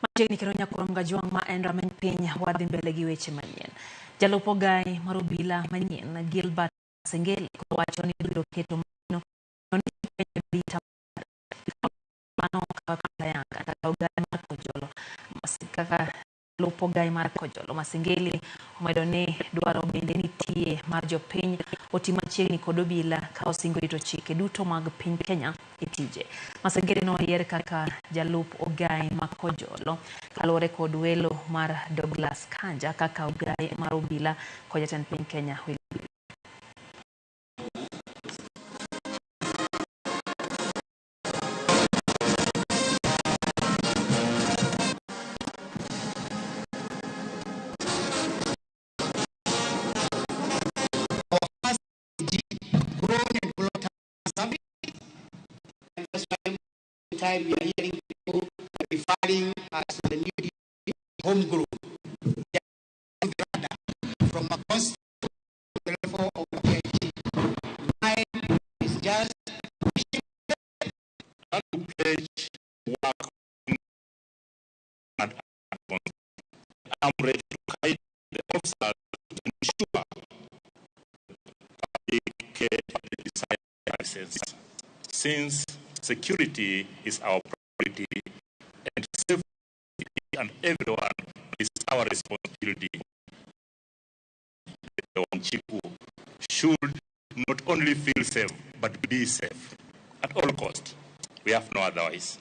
Machiegni kendo nyakoro mgajuang ma en rameny piny wadhi mbele gi weche manyien. Jalup ogai mar obila manyien Gilbert Masengeli wacho ni biro keto mano ni bita mano kaka yanga kaka ogai mar kojolo kaka jalup ogai mar kojolo Masengeli omedo ni dwaro bende nitie mar jopiny oti machiegni kod obila ka osingo rito chike duto mag piny Kenya e tije. Masengeli noyier kaka jalup ogai mar kojolo kaluwore kod welo mar Douglas Kanja kaka ogai mar obila kod jatend piny Kenya time we are hearing people referring as the new home group from a cost to the level of the PhD. Mine is just to pledge work and I'm ready to guide the officers to ensure public care of the desired license. Since security is our priority and safety and everyone is our responsibility, the Wanchiku should not only feel safe but be safe at all costs. We have no otherwise.